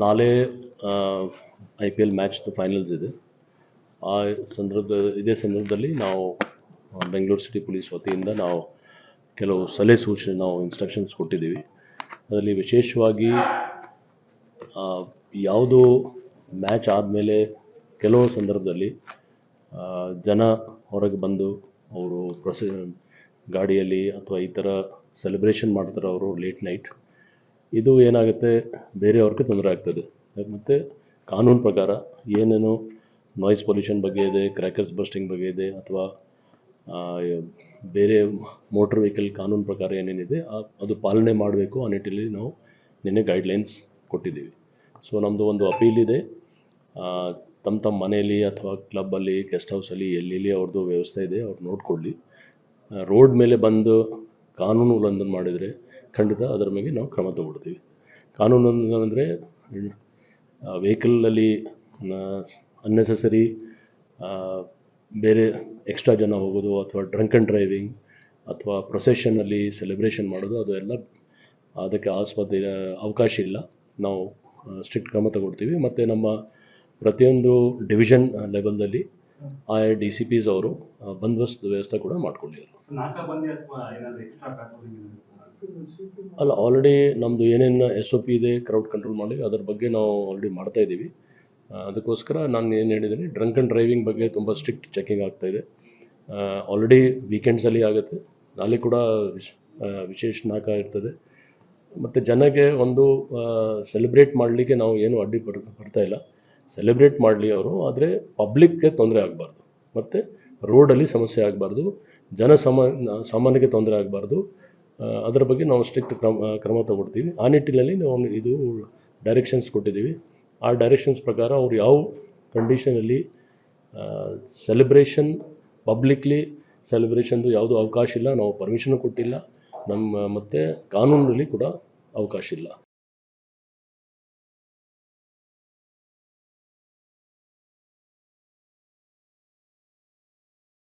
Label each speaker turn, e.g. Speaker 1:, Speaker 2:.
Speaker 1: ನಾಳೆ IPL ಮ್ಯಾಚ್ದು finals ಇದೆ. ಆ ಇದೇ ಸಂದರ್ಭದಲ್ಲಿ ನಾವು ಬೆಂಗಳೂರು ಸಿಟಿ ಪೊಲೀಸ್ ವತಿಯಿಂದ ನಾವು ಕೆಲವು ಸಲಹೆ ಸೂಚನೆ ನಾವು ಇನ್ಸ್ಟ್ರಕ್ಷನ್ಸ್ ಕೊಟ್ಟಿದ್ದೀವಿ. ಅದರಲ್ಲಿ ವಿಶೇಷವಾಗಿ ಯಾವುದು ಮ್ಯಾಚ್ ಆದಮೇಲೆ ಕೆಲವು ಸಂದರ್ಭದಲ್ಲಿ ಜನ ಹೊರಗೆ ಬಂದು ಅವರು ಗಾಡಿಯಲ್ಲಿ ಅಥವಾ ಈ ಥರ ಸೆಲೆಬ್ರೇಷನ್ ಮಾಡ್ತಾರೆ ಅವರು ಲೇಟ್ ನೈಟ್. ಇದು ಏನಾಗುತ್ತೆ, ಬೇರೆಯವ್ರಿಗೆ ತೊಂದರೆ ಆಗ್ತದೆ. ಮತ್ತು ಕಾನೂನು ಪ್ರಕಾರ ಏನೇನು ನಾಯ್ಸ್ ಪೊಲ್ಯೂಷನ್ ಬಗ್ಗೆ ಇದೆ, ಕ್ರ್ಯಾಕರ್ಸ್ ಬಸ್ಟಿಂಗ್ ಬಗ್ಗೆ ಇದೆ, ಅಥವಾ ಬೇರೆ ಮೋಟ್ರ್ ವೆಹಿಕಲ್ ಕಾನೂನು ಪ್ರಕಾರ ಏನೇನಿದೆ ಅದು ಪಾಲನೆ ಮಾಡಬೇಕು. ಆ ನಿಟ್ಟಿನಲ್ಲಿ ನಾವು ನಿನ್ನೆ ಗೈಡ್ಲೈನ್ಸ್ ಕೊಟ್ಟಿದ್ದೀವಿ. ಸೊ ನಮ್ಮದು ಒಂದು ಅಪೀಲ್ ಇದೆ, ತಮ್ಮ ಮನೆಯಲ್ಲಿ ಅಥವಾ ಕ್ಲಬ್ಬಲ್ಲಿ, ಗೆಸ್ಟ್ ಹೌಸಲ್ಲಿ ಎಲ್ಲೆಲ್ಲಿ ಅವ್ರದ್ದು ವ್ಯವಸ್ಥೆ ಇದೆ ಅವ್ರು ನೋಡಿಕೊಳ್ಳಿ. ರೋಡ್ ಮೇಲೆ ಬಂದು ಕಾನೂನು ಉಲ್ಲಂಘನೆ ಮಾಡಿದರೆ ಖಂಡಿತ ಅದರ ಮೇಲೆ ನಾವು ಕ್ರಮ ತಗೊಳ್ತೀವಿ. ಕಾನೂನು ಅಂದರೆ ವೆಹಿಕಲಲ್ಲಿ ಅನ್ನೆಸೆಸರಿ ಬೇರೆ ಎಕ್ಸ್ಟ್ರಾ ಜನ ಹೋಗೋದು, ಅಥವಾ ಡ್ರಂಕ್ ಆ್ಯಂಡ್ ಡ್ರೈವಿಂಗ್, ಅಥವಾ ಪ್ರೊಸೆಷನಲ್ಲಿ ಸೆಲೆಬ್ರೇಷನ್ ಮಾಡೋದು, ಅದು ಎಲ್ಲ ಅದಕ್ಕೆ ಅವಕಾಶ ಇಲ್ಲ. ನಾವು ಸ್ಟ್ರಿಕ್ಟ್ ಕ್ರಮ ತಗೊಳ್ತೀವಿ. ಮತ್ತು ನಮ್ಮ ಪ್ರತಿಯೊಂದು ಡಿವಿಷನ್ ಲೆವೆಲ್ದಲ್ಲಿ DCPs ಅವರು ಬಂದೋಬಸ್ತ್ ವ್ಯವಸ್ಥೆ ಕೂಡ ಮಾಡ್ಕೊಂಡಿದ್ದಾರೆ. ಅಲ್ಲ, ಆಲ್ರೆಡಿ ನಮ್ಮದು ಏನೇನು SOP ಇದೆ ಕ್ರೌಡ್ ಕಂಟ್ರೋಲ್ ಮಾಡಿ, ಅದರ ಬಗ್ಗೆ ನಾವು ಆಲ್ರೆಡಿ ಮಾಡ್ತಾಯಿದ್ದೀವಿ. ಅದಕ್ಕೋಸ್ಕರ ನಾನು ಏನು ಹೇಳಿದ್ದೀನಿ, ಡ್ರಂಕ್ ಆ್ಯಂಡ್ ಡ್ರೈವಿಂಗ್ ಬಗ್ಗೆ ತುಂಬ ಸ್ಟ್ರಿಕ್ಟ್ ಚೆಕಿಂಗ್ ಆಗ್ತಾಯಿದೆ. ಆಲ್ರೆಡಿ ವೀಕೆಂಡ್ಸಲ್ಲಿ ಆಗುತ್ತೆ, ನಾಳೆ ಕೂಡ ವಿಶೇಷ ನಾಯಕ ಇರ್ತದೆ. ಮತ್ತು ಜನಕ್ಕೆ ಒಂದು ಸೆಲೆಬ್ರೇಟ್ ಮಾಡಲಿಕ್ಕೆ ನಾವು ಏನು ಅಡ್ಡಿ ಬರ್ತಾಯಿಲ್ಲ. ಸೆಲೆಬ್ರೇಟ್ ಮಾಡಲಿ ಅವರು, ಆದರೆ ಪಬ್ಲಿಕ್ಗೆ ತೊಂದರೆ ಆಗಬಾರ್ದು, ಮತ್ತು ರೋಡಲ್ಲಿ ಸಮಸ್ಯೆ ಆಗಬಾರ್ದು, ಸಾಮಾನ್ಯಕ್ಕೆ ತೊಂದರೆ ಆಗಬಾರ್ದು. ಅದರ ಬಗ್ಗೆ ನಾವು ಸ್ಟ್ರಿಕ್ಟ್ ಕ್ರಮ ತಗೊಳ್ತೀವಿ. ಆ ನಿಟ್ಟಿನಲ್ಲಿ ನಾವು ಇದು ಡೈರೆಕ್ಷನ್ಸ್ ಕೊಟ್ಟಿದ್ದೀವಿ. ಆ ಡೈರೆಕ್ಷನ್ಸ್ ಪ್ರಕಾರ ಅವ್ರು ಯಾವ ಕಂಡೀಷನಲ್ಲಿ ಸೆಲೆಬ್ರೇಷನ್ ಪಬ್ಲಿಕ್ಲಿ ಸೆಲೆಬ್ರೇಷನ್ದು ಯಾವುದೂ ಅವಕಾಶ ಇಲ್ಲ, ನಾವು ಪರ್ಮಿಷನ್ ಕೊಟ್ಟಿಲ್ಲ, ಮತ್ತು ಕಾನೂನಲ್ಲಿ ಕೂಡ ಅವಕಾಶ ಇಲ್ಲ.